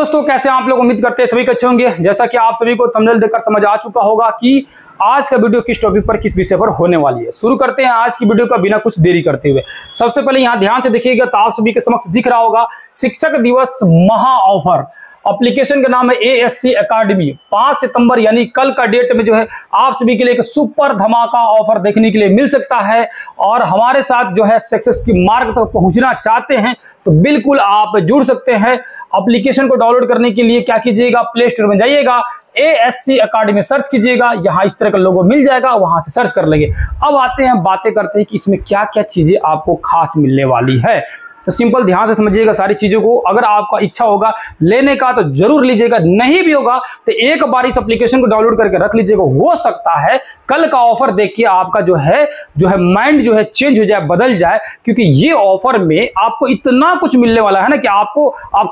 दोस्तों, कैसे आप लोग? उम्मीद करते हैं सभी अच्छे होंगे। जैसा कि आप सभी को थंबनेल देखकर समझ आ चुका होगा कि आज का वीडियो किस टॉपिक पर, किस विषय पर होने वाली है। शुरू करते हैं आज की वीडियो का बिना कुछ देरी करते हुए। सबसे पहले यहां ध्यान से देखिएगा तो आप सभी के समक्ष दिख रहा होगा शिक्षक दिवस महा ऑफर। एप्लीकेशन का नाम है ASC एकेडमी। 5 सितंबर यानी कल का डेट में जो है आप सभी के लिए एक सुपर धमाका ऑफर देखने के लिए मिल सकता है। और हमारे साथ जो है सक्सेस की मार्ग तक पहुंचना चाहते हैं तो बिल्कुल आप जुड़ सकते हैं। एप्लीकेशन को डाउनलोड करने के लिए क्या कीजिएगा, प्ले स्टोर में जाइएगा, ASC एकेडमी सर्च कीजिएगा, यहाँ इस तरह का लोगो मिल जाएगा, वहां से सर्च कर लेंगे। अब आते हैं, बातें करते हैं कि इसमें क्या क्या चीजें आपको खास मिलने वाली है। तो सिंपल ध्यान से समझिएगा सारी चीजों को। अगर आपका इच्छा होगा लेने का तो जरूर लीजिएगा, नहीं भी होगा तो एक बार इस एप्लीकेशन को डाउनलोड करके रख लीजिएगा। हो सकता है कल का ऑफर देख के आपका जो है माइंड जो है चेंज हो जाए, बदल जाए, क्योंकि ये ऑफर में आपको इतना कुछ मिलने वाला है ना कि आप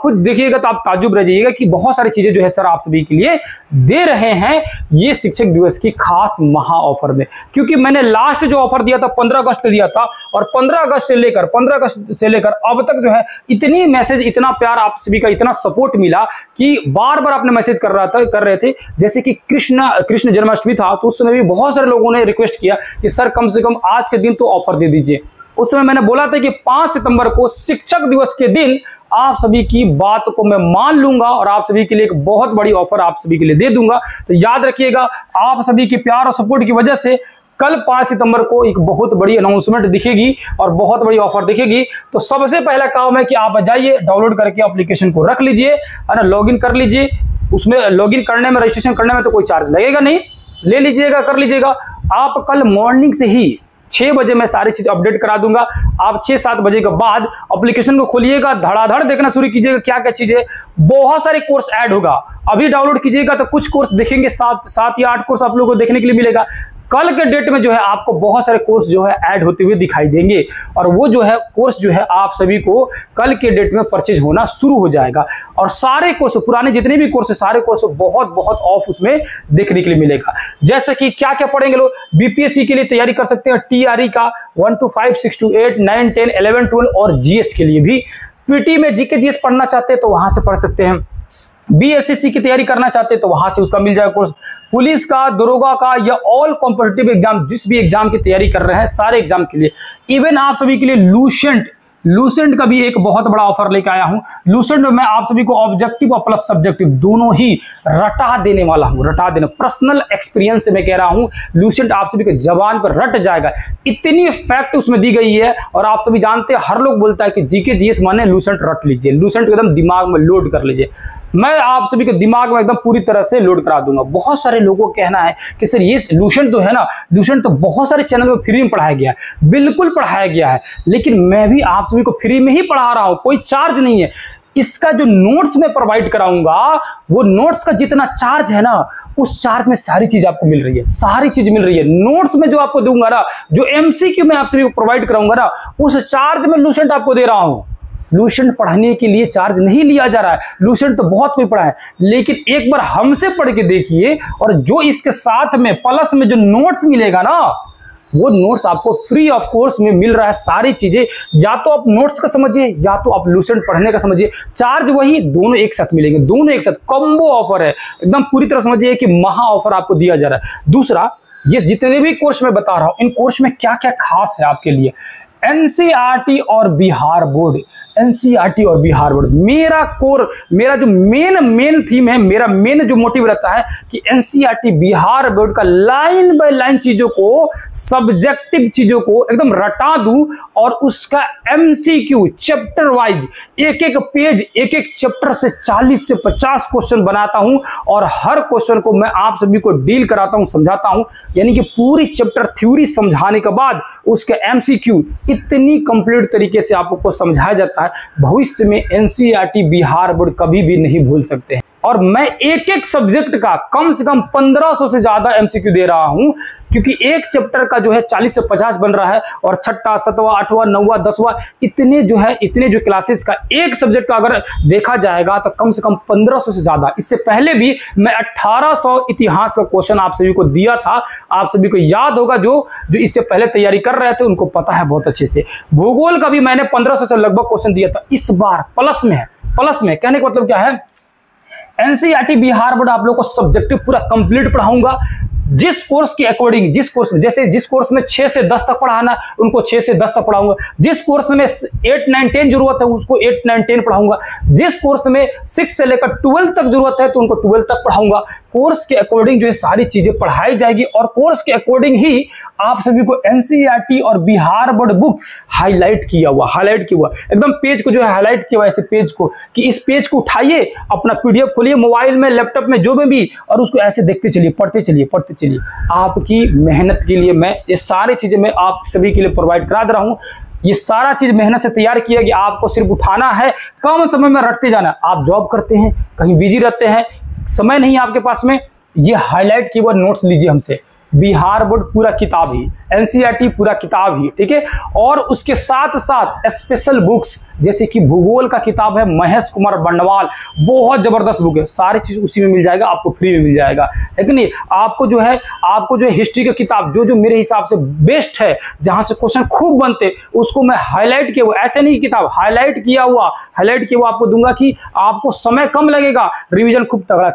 खुद देखिएगा तो आप ताज्जुब रह जाइएगा कि बहुत सारी चीजें जो है सर आप सभी के लिए दे रहे हैं ये शिक्षक दिवस की खास महा ऑफर में। क्योंकि मैंने लास्ट जो ऑफर दिया था 15 अगस्त को दिया था, और 15 अगस्त से लेकर अब तक जो है इतनी मैसेज, इतना प्यार आप सभी का, इतना सपोर्ट मिला कि बार बार आपने मैसेज कर रहे थे। जैसे कि कृष्ण जन्माष्टमी था तो उस समय भी बहुत सारे लोगों ने रिक्वेस्ट किया कि सर कम से कम आज के दिन तो ऑफर दे दीजिए। उस समय मैंने बोला था कि 5 सितंबर को शिक्षक दिवस के दिन आप सभी की बात को मैं मान लूंगा और आप सभी के लिए एक बहुत बड़ी ऑफर आप सभी के लिए दे दूंगा। तो याद रखिएगा, आप सभी के प्यार और सपोर्ट की वजह से कल 5 सितंबर को एक बहुत बड़ी अनाउंसमेंट दिखेगी और बहुत बड़ी ऑफर दिखेगी। तो सबसे पहला काम है कि आप जाइए, डाउनलोड करके एप्लीकेशन को रख लीजिए, है ना, लॉगिन कर लीजिए। उसमें लॉगिन करने में, रजिस्ट्रेशन करने में तो कोई चार्ज लगेगा नहीं, ले लीजिएगा, कर लीजिएगा। आप कल मॉर्निंग से ही 6 बजे मैं सारी चीज अपडेट करा दूंगा। आप 6-7 बजे के बाद एप्लीकेशन को खोलिएगा, धड़ाधड़ देखना शुरू कीजिएगा क्या क्या चीज है। बहुत सारे कोर्स ऐड होगा। अभी डाउनलोड कीजिएगा तो कुछ कोर्स देखेंगे, 7 या 8 कोर्स आप लोगों को देखने के लिए मिलेगा। कल के डेट में जो है आपको बहुत सारे कोर्स जो है ऐड होते हुए दिखाई देंगे, और वो जो है कोर्स जो है आप सभी को कल के डेट में परचेज होना शुरू हो जाएगा। और सारे कोर्स, पुराने जितने भी कोर्स है, सारे कोर्स बहुत बहुत ऑफ उसमें देखने के लिए मिलेगा। जैसे कि क्या क्या पढ़ेंगे लोग, BPSC के लिए तैयारी कर सकते हैं, TRE का 1 to 5, 6 to 8, 9, 10, 11, 12 और GS के लिए भी। PT में GK GS पढ़ना चाहते हैं तो वहां से पढ़ सकते हैं। BSSC की तैयारी करना चाहते हैं तो वहां से उसका मिल जाएगा कोर्स। पुलिस का, दरोगा का या ऑल कॉम्पिटिटिव एग्जाम, जिस भी एग्जाम की तैयारी कर रहे हैं सारे एग्जाम के लिए, इवन आप सभी के लिए लूसेंट का भी एक बहुत बड़ा ऑफर लेके आया हूं। लूसेंट में मैं आप सभी को ऑब्जेक्टिव और प्लस सब्जेक्टिव दोनों ही रटा देने वाला हूं, रटा देना। पर्सनल एक्सपीरियंस से मैं कह रहा हूं, लूसेंट आप सभी के जबान पर रट जाएगा। इतनी फैक्ट उसमें दी गई है, और आप सभी जानते हैं हर लोग बोलता है कि GK GS माने लूसेंट रट लीजिए, लूसेंट को एकदम दिमाग में लोड कर लीजिए। मैं आप सभी के दिमाग में एकदम पूरी तरह से लोड करा दूंगा। बहुत सारे लोगों का कहना है कि सर ये लूसेंट तो है ना, लूसेंट तो बहुत सारे चैनल में फ्री में पढ़ाया गया है। बिल्कुल पढ़ाया गया है, लेकिन मैं भी आप सभी को फ्री में ही पढ़ा रहा हूं, कोई चार्ज नहीं है। इसका जो नोट्स मैं प्रोवाइड कराऊंगा, वो नोट्स का जितना चार्ज है ना, उस चार्ज में सारी चीज आपको मिल रही है, सारी चीज मिल रही है। नोट्स में जो आपको दूंगा ना, जो MCQ में आप सभी को प्रोवाइड कराऊंगा ना, उस चार्ज में लूसेंट आपको दे रहा हूं। लूसेंट पढ़ने के लिए चार्ज नहीं लिया जा रहा है। लूसेंट तो बहुत कोई पढ़ा है, लेकिन एक बार हमसे पढ़ के देखिए, और जो इसके साथ में प्लस में जो नोट्स मिलेगा ना, वो नोट्स आपको फ्री ऑफ कोर्स में मिल रहा है। सारी चीजें या तो आप नोट्स का समझिए या तो आप लूसेंट पढ़ने का समझिए, चार्ज वही, दोनों एक साथ मिलेंगे, दोनों एक साथ कॉम्बो ऑफर है। एकदम पूरी तरह समझिए कि महा ऑफर आपको दिया जा रहा है। दूसरा, ये जितने भी कोर्स मैं बता रहा हूं, इन कोर्स में क्या क्या खास है आपके लिए। NCERT और बिहार बोर्ड, NCERT और बिहार बोर्ड, मेरा जो मेन थीम है, मेरा मेन जो मोटिव रहता है कि NCERT बिहार बोर्ड का लाइन बाय लाइन चीजों को, सब्जेक्टिव चीजों को एकदम रटा दूं, और उसका MCQ चैप्टर वाइज एक एक पेज, एक एक चैप्टर से 40 से 50 क्वेश्चन बनाता हूं, और हर क्वेश्चन को मैं आप सभी को डील कराता हूं, समझाता हूं। यानी कि पूरी चैप्टर थ्योरी समझाने के बाद उसके MCQ इतनी कंप्लीट तरीके से आपको समझाया जाता है, भविष्य में NCERT बिहार बोर्ड कभी भी नहीं भूल सकते हैं। और मैं एक एक सब्जेक्ट का कम से कम 1500 से ज्यादा MCQ दे रहा हूं, क्योंकि एक चैप्टर का जो है 40 से 50 बन रहा है, और 6वां, 7वां, 8वां, 9वां, 10वां, इतने जो क्लासेस का एक सब्जेक्ट का अगर देखा जाएगा तो कम से कम 1500 से ज्यादा। इससे पहले भी मैं 1800 इतिहास का क्वेश्चन आप सभी को दिया था, आप सभी को याद होगा, जो इससे पहले तैयारी कर रहे थे उनको पता है बहुत अच्छे से। भूगोल का भी मैंने 1500 से लगभग क्वेश्चन दिया था। इस बार प्लस में है। प्लस में कहने का मतलब क्या है, एनसीईआरटी बिहार बोर्ड आप लोग को सब्जेक्टिव पूरा कंप्लीट पढ़ाऊंगा। जिस कोर्स के अकॉर्डिंग, जिस कोर्स में 6 से 10 तक पढ़ाना उनको 6 से 10 तक पढ़ाऊंगा। जिस कोर्स में 8, 9, 10 जरूरत है उसको 8, 9, 10 पढ़ाऊंगा। जिस कोर्स में 6 से लेकर 12 तक जरूरत है तो उनको 12 तक पढ़ाऊंगा। कोर्स के अकॉर्डिंग जो है सारी चीजें पढ़ाई जाएगी और कोर्स के अकॉर्डिंग ही आप सभी को एनसीईआरटी और बिहार बोर्ड बुक हाईलाइट किया हुआ एकदम पेज को जो है हाईलाइट किया हुआ, ऐसे पेज को कि इस पेज को उठाइए, अपना पीडीएफ खोलिए मोबाइल में, लैपटॉप में, जो में भी, और उसको ऐसे देखते चलिए, पढ़ते चलिए। आपकी मेहनत के लिए मैं ये सारी चीजें मैं आप सभी के लिए प्रोवाइड करा दे रहा हूं। ये सारा चीज मेहनत से तैयार किया कि आपको सिर्फ उठाना है, कम समय में रटते जाना। आप जॉब करते हैं, कहीं बिजी रहते हैं, समय नहीं है आपके पास में, ये हाईलाइट किए हुआ नोट्स लीजिए हमसे। बिहार बोर्ड पूरा किताब ही, एनसीईआरटी पूरा किताब ही, ठीक है। और उसके साथ साथ स्पेशल बुक्स जैसे कि भूगोल का किताब है महेश कुमार बंडवाल, बहुत जबरदस्त बुक है, सारी चीज उसी में मिल जाएगा, आपको फ्री में मिल जाएगा। लेकिन नहीं, आपको जो है हिस्ट्री का किताब जो मेरे हिसाब से बेस्ट है, जहां से क्वेश्चन खूब बनते, उसको मैं हाईलाइट किया हुआ, ऐसे नहीं किताब हाईलाइट किया हुआ आपको दूंगा कि आपको समय कम लगेगा, रिवीजन खूब तगड़ा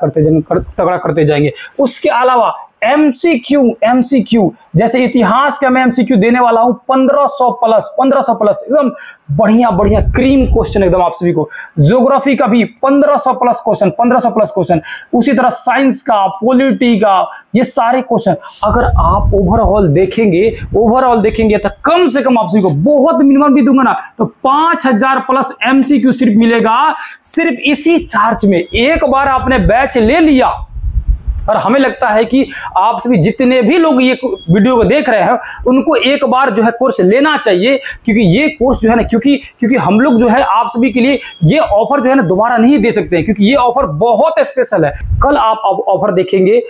करते जाएंगे। उसके अलावा एमसीक्यू जैसे इतिहास का मैं एमसीक्यू देने वाला हूं 1500 प्लस एकदम बढ़िया क्रीम क्वेश्चन एकदम आप सभी को। ज्योग्राफी का भी 1500 प्लस क्वेश्चन, उसी तरह साइंस का, पॉलिटी का, ये सारे क्वेश्चन अगर आप ओवरऑल देखेंगे तो कम से कम आप सभी को, बहुत मिनिमम भी दूंगा ना तो 5000 प्लस एमसीक्यू सिर्फ मिलेगा, सिर्फ इसी चार्ज में। एक बार आपने बैच ले लिया, और हमें लगता है कि आप सभी जितने भी लोग ये वीडियो को देख रहे हैं उनको एक बार जो है कोर्स लेना चाहिए, क्योंकि ये कोर्स जो है ना, क्योंकि हम लोग जो है आप सभी के लिए ये ऑफर जो है ना दोबारा नहीं दे सकते हैं, क्योंकि ये ऑफर बहुत स्पेशल है। कल आप ऑफर देखेंगे,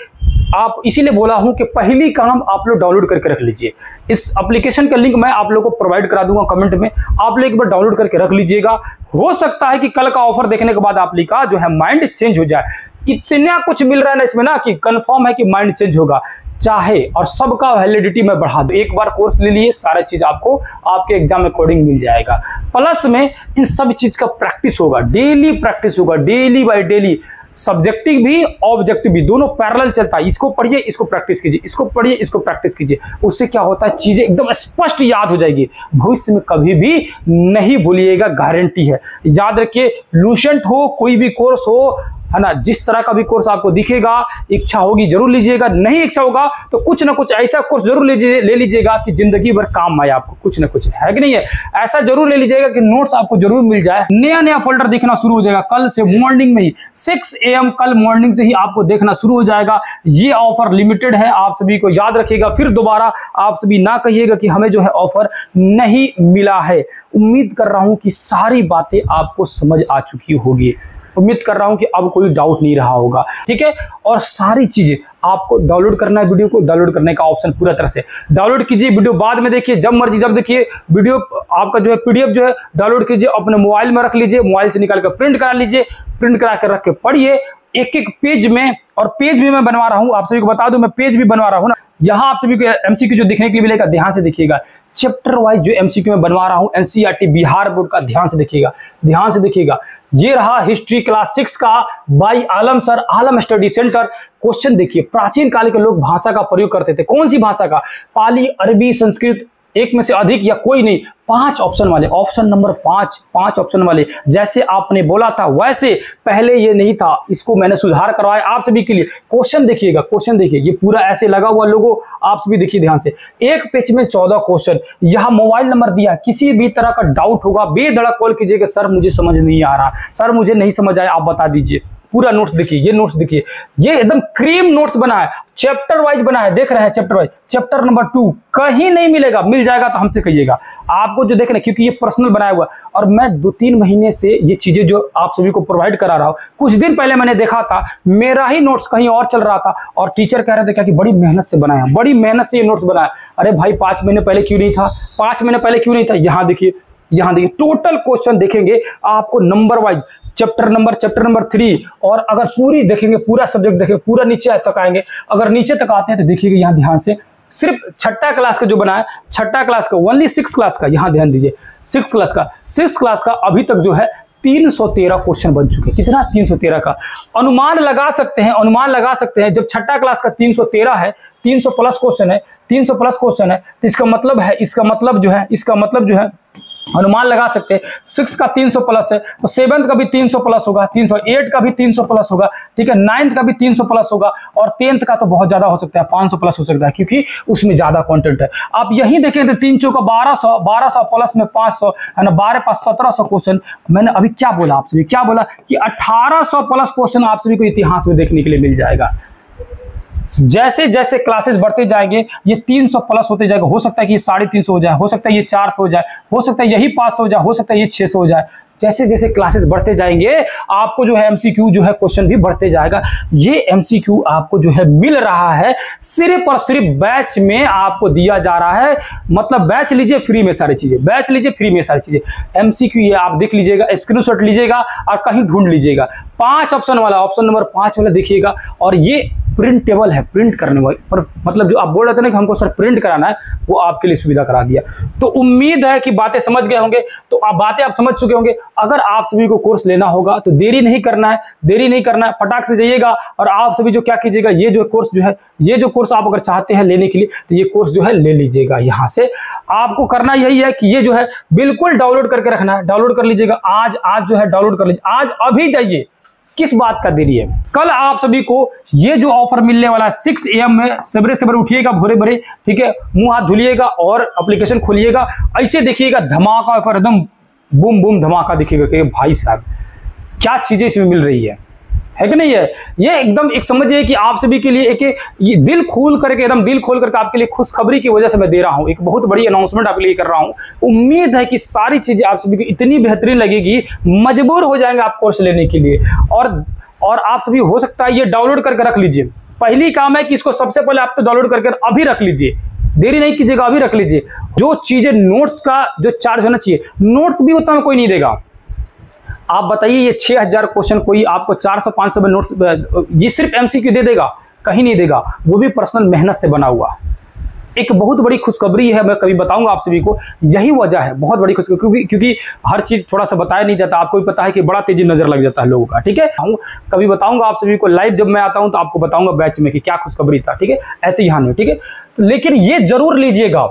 आप इसीलिए बोला हूं कि पहली काम आप लोग डाउनलोड करके रख लीजिए। इस एप्लीकेशन का लिंक मैं आप लोगों को प्रोवाइड करा दूंगा कमेंट में, आप लोग एक बार डाउनलोड करके रख लीजिएगा। हो सकता है कि कल का ऑफर देखने के बाद आप लोग का जो है माइंड चेंज हो जाए। इतना कुछ मिल रहा है ना इसमें ना कि कंफर्म है कि माइंड चेंज होगा, चाहे और सबका वैलिडिटी मैं बढ़ा दूं। एक बार कोर्स ले लिए, सारा चीज आपको आपके एग्जाम अकॉर्डिंग मिल जाएगा। प्लस में इन सब चीज का प्रैक्टिस होगा, डेली प्रैक्टिस होगा, डेली बाय डेली, सब्जेक्टिव भी ऑब्जेक्टिव भी, दोनों पैरेलल चलता है। इसको पढ़िए, इसको प्रैक्टिस कीजिए, इसको पढ़िए, इसको प्रैक्टिस कीजिए। उससे क्या होता है, चीजें एकदम स्पष्ट याद हो जाएगी, भविष्य में कभी भी नहीं भूलिएगा, गारंटी है। याद रखिए, लूसेंट हो, कोई भी कोर्स हो, है ना, जिस तरह का भी कोर्स आपको दिखेगा, इच्छा होगी जरूर लीजिएगा, नहीं इच्छा होगा तो कुछ ना कुछ ऐसा कोर्स जरूर ले लीजिएगा कि जिंदगी भर काम आए आपको, कुछ ना कुछ, है कि नहीं है। ऐसा जरूर ले लीजिएगा कि नोट्स आपको जरूर मिल जाए। नया फोल्डर दिखना शुरू हो जाएगा कल से मॉर्निंग में ही, 6 AM कल मॉर्निंग से ही आपको देखना शुरू हो जाएगा। ये ऑफर लिमिटेड है, आप सभी को याद रखिएगा। फिर दोबारा आप सभी ना कहिएगा कि हमें जो है ऑफर नहीं मिला है। उम्मीद कर रहा हूं कि सारी बातें आपको समझ आ चुकी होगी, उम्मीद कर रहा हूं कि अब कोई डाउट नहीं रहा होगा, ठीक है। और सारी चीजें आपको डाउनलोड करना है, वीडियो को डाउनलोड करने का ऑप्शन पूरा तरह से डाउनलोड कीजिए। वीडियो बाद में देखिए, जब मर्जी जब देखिए। वीडियो आपका जो है पीडीएफ जो है डाउनलोड कीजिए, अपने मोबाइल में रख लीजिए, मोबाइल से निकाल कर प्रिंट करा लीजिए, प्रिंट करा कर रख के पढ़िए एक पेज में। और पेज भी मैं बनवा रहा हूं, आप सभी को बता दूं, मैं पेज भी बनवा रहा हूं ना। यहां आप सभी को एमसीक्यू जो देखने के लिए मिलेगा, ध्यान से देखिएगा। चैप्टर वाइज जो एमसीक्यू मैं बनवा रहा हूं एनसीईआरटी बिहार बोर्ड का, ध्यान से देखिएगा। ये रहा हिस्ट्री क्लास 6 का by Alam sir, Alam study centre. Question देखिए, प्राचीन काल के लोग भाषा का प्रयोग करते थे, कौन सी भाषा का, पाली, अरबी, संस्कृत, एक में से अधिक या कोई नहीं। 5 ऑप्शन वाले, ऑप्शन नंबर 5 ऑप्शन वाले। जैसे आपने बोला था वैसे पहले ये नहीं था, इसको मैंने सुधार करवाया आप सभी के लिए। क्वेश्चन देखिएगा, ये पूरा ऐसे लगा हुआ लोगो, आप सभी देखिए ध्यान से। एक पेज में 14 क्वेश्चन। यहाँ मोबाइल नंबर दिया, किसी भी तरह का डाउट होगा बेधड़क कॉल कीजिएगा, सर मुझे समझ नहीं आ रहा, सर मुझे नहीं समझ आया, आप बता दीजिए। पूरा नोट्स देखिए, ये नोट्स देखिए, ये एकदम क्रीम नोट्स बना है, चैप्टर वाइज बना है, देख रहे हैं चैप्टर वाइज। चैप्टर नंबर 2 कहीं नहीं मिलेगा, मिल जाएगा तो हमसे कहिएगा। आपको जो देख रहे हैं, क्योंकि ये पर्सनल बनाया हुआ, और मैं 2-3 महीने से ये चीजें जो आप सभी को प्रोवाइड करा रहा हूं। कुछ दिन पहले मैंने देखा था मेरा ही नोट्स कहीं और चल रहा था, और टीचर कह रहे थे क्या कि बड़ी मेहनत से बनाया, बड़ी मेहनत से ये नोट्स बनाया। अरे भाई 5 महीने पहले क्यों नहीं था, 5 महीने पहले क्यों नहीं था। यहाँ देखिए टोटल क्वेश्चन देखेंगे आपको नंबर वाइज, चैप्टर नंबर 3। और अगर पूरी देखेंगे, पूरा सब्जेक्ट देखेंगे, पूरा नीचे तक आएंगे। अगर नीचे तक आते हैं तो देखिएगा यहाँ ध्यान से, सिर्फ 6ठा क्लास का जो बना है, 6ठा क्लास का, ओनली 6 क्लास का, यहाँ ध्यान दीजिए, 6 क्लास का अभी तक जो है 313 क्वेश्चन बन चुके हैं। कितना? 313 का अनुमान लगा सकते हैं, अनुमान लगा सकते हैं। जब छठा क्लास का 313 है, 300 प्लस क्वेश्चन है, 300 प्लस क्वेश्चन है, तो इसका मतलब जो है अनुमान लगा सकते हैं 6 का 300 प्लस है तो 7th का भी 300 प्लस होगा, 308 का भी 300 प्लस होगा, ठीक है, 9th का भी 300 प्लस होगा, और 10th का तो बहुत ज्यादा हो सकता है, 500 प्लस हो सकता है, क्योंकि उसमें ज्यादा कंटेंट है। आप यही देखें तो 3 चौका 1200 प्लस में 500 है ना, 12 पास 1700 क्वेश्चन। मैंने अभी क्या बोला आपसे, क्या बोला कि 1800 प्लस क्वेश्चन आप सभी को इतिहास में देखने के लिए मिल जाएगा। जैसे जैसे क्लासेस बढ़ते जाएंगे ये 300 प्लस होते जाएगा। हो सकता है कि ये 350 हो जाए, हो सकता है ये 400 हो जाए, हो सकता है यही 500 हो जाए, हो सकता है ये 600 हो जाए। जैसे जैसे क्लासेस बढ़ते जाएंगे आपको जो है एमसीक्यू जो है क्वेश्चन भी बढ़ते जाएगा। ये एमसीक्यू आपको जो है मिल रहा है सिर्फ और सिर्फ बैच में आपको दिया जा रहा है। मतलब बैच लीजिए फ्री में सारी चीजें, बैच लीजिए फ्री में सारी चीजें। एमसीक्यू ये आप देख लीजिएगा, स्क्रीनशॉट लीजिएगा और कहीं ढूंढ लीजिएगा। 5 ऑप्शन वाला, ऑप्शन नंबर 5 वाला देखिएगा, और ये प्रिंटेबल है, प्रिंट करने वाली, पर मतलब जो आप बोल रहे थे ना कि हमको सर प्रिंट कराना है, वो आपके लिए सुविधा करा दिया। तो उम्मीद है कि बातें समझ गए होंगे। तो आप बातें आप समझ चुके होंगे। अगर आप सभी को कोर्स लेना होगा तो देरी नहीं करना है, देरी नहीं करना है, फटाक से जाइएगा। और आप सभी जो क्या कीजिएगा, ये जो कोर्स आप अगर चाहते हैं लेने के लिए तो ये कोर्स जो है ले लीजिएगा। यहाँ से आपको करना यही है कि ये जो है बिल्कुल डाउनलोड करके रखना है, डाउनलोड कर लीजिएगा। आज जो है डाउनलोड कर लीजिए, आज अभी जाइए, किस बात का देरी है। कल आप सभी को ये जो ऑफर मिलने वाला है 6 AM में, सवेरे सवेरे उठिएगा भोरे भोरे, ठीक है, मुंह हाथ धुलिएगा और एप्लीकेशन खोलिएगा, ऐसे देखिएगा धमाका ऑफर, एकदम बूम बूम धमाका दिखेगा कि भाई साहब क्या चीजें इसमें मिल रही है कि नहीं है। ये एकदम एक समझिए कि आप सभी के लिए एक ये दिल खोल करके, एकदम दिल खोल करके आपके लिए खुशखबरी की वजह से मैं दे रहा हूं। एक बहुत बड़ी अनाउंसमेंट आपके लिए कर रहा हूं। उम्मीद है कि सारी चीजें आप सभी को इतनी बेहतरीन लगेगी, मजबूर हो जाएंगे आप कोर्स लेने के लिए। और आप सभी हो सकता है ये डाउनलोड करके रख लीजिए। पहली काम है कि इसको सबसे पहले आप तो डाउनलोड करके अभी रख लीजिए, देरी नहीं कीजिएगा, अभी रख लीजिए। जो चीजें नोट्स का जो चार्ज होना चाहिए, नोट्स भी उतना कोई नहीं देगा। आप बताइए ये 6000 क्वेश्चन कोई आपको 400-500 में नोट्स, ये सिर्फ एमसीक्यू दे देगा? कहीं नहीं देगा, वो भी पर्सनल मेहनत से बना हुआ। एक बहुत बड़ी खुशखबरी है, मैं कभी बताऊंगा आप सभी को। यही वजह है बहुत बड़ी खुशखबरी, क्योंकि हर चीज थोड़ा सा बताया नहीं जाता। आपको भी पता है कि बड़ा तेजी नजर लग जाता है लोगों का, ठीक है। कभी बताऊंगा आप सभी को लाइव, जब मैं आता हूं तो आपको बताऊंगा बैच में कि क्या खुशखबरी था, ठीक है, ऐसे ही हान में, ठीक है। लेकिन ये जरूर लीजिएगा,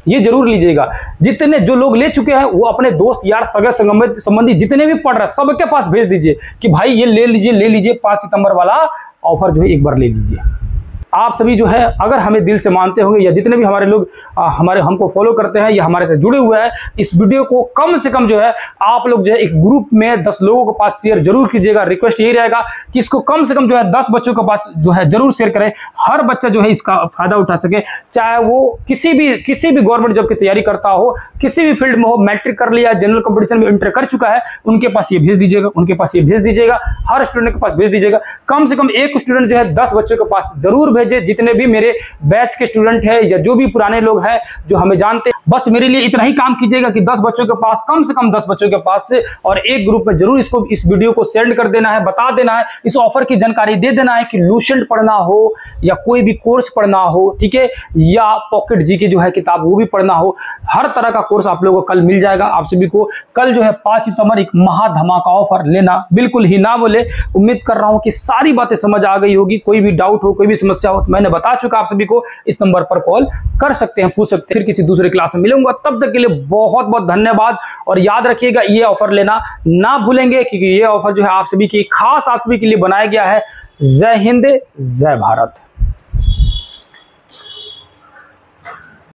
ये जरूर लीजिएगा। जितने जो लोग ले चुके हैं वो अपने दोस्त यार सगे संबंधी जितने भी पढ़ रहे हैं सबके पास भेज दीजिए कि भाई ये ले लीजिए 5 सितंबर वाला ऑफर जो है एक बार ले लीजिए। आप सभी जो है अगर हमें दिल से मानते होंगे, या जितने भी हमारे लोग हमको फॉलो करते हैं या हमारे से जुड़े हुए हैं, इस वीडियो को कम से कम जो है आप लोग जो है एक ग्रुप में 10 लोगों के पास शेयर जरूर कीजिएगा। रिक्वेस्ट यही रहेगा कि इसको कम से कम जो है 10 बच्चों के पास जो है जरूर शेयर करें। हर बच्चा जो है इसका फायदा उठा सके, चाहे वो किसी भी गवर्नमेंट जॉब की तैयारी करता हो, किसी भी फील्ड में हो, मैट्रिक कर लिया, जनरल कंपटीशन में एंटर कर चुका है, उनके पास ये भेज दीजिएगा, उनके पास ये भेज दीजिएगा, हर स्टूडेंट के पास भेज दीजिएगा। कम से कम एक स्टूडेंट जो है 10 बच्चों के पास जरूर भेजे। जितने भी मेरे बैच के स्टूडेंट हैं या जो भी पुराने लोग हैं जो हमें जानते हैं, बस मेरे लिए इतना ही काम कीजिएगा कि 10 बच्चों के पास, कम से कम 10 बच्चों के पास से, और एक ग्रुप में जरूर इस वीडियो को सेंड कर देना है, बता देना है, इस ऑफर की जानकारी दे देना है कि लूसेंट पढ़ना हो या कोई भी कोर्स पढ़ना हो, ठीक है, या पॉकेट जीके जो है किताब वो भी पढ़ना हो, हर तरह का कोर्स आप लोगों को कल मिल जाएगा। आप सभी को कल जो है 5 सितंबर एक महा धमाका ऑफर लेना बिल्कुल ही ना बोले। उम्मीद कर रहा हूं कि सारी बातें समझ आ गई होगी। कोई भी डाउट हो, कोई भी समस्या हो तो मैंने बता चुका आप सभी को, इस नंबर पर कॉल कर सकते हैं, पूछ सकते हैं। फिर किसी दूसरे क्लास में मिलूंगा, तब तक के लिए बहुत बहुत धन्यवाद। और याद रखिएगा ये ऑफर लेना ना भूलेंगे, क्योंकि ये ऑफर जो है आप सभी की खास आप सभी के लिए बनाया गया है। जय हिंद, जय भारत।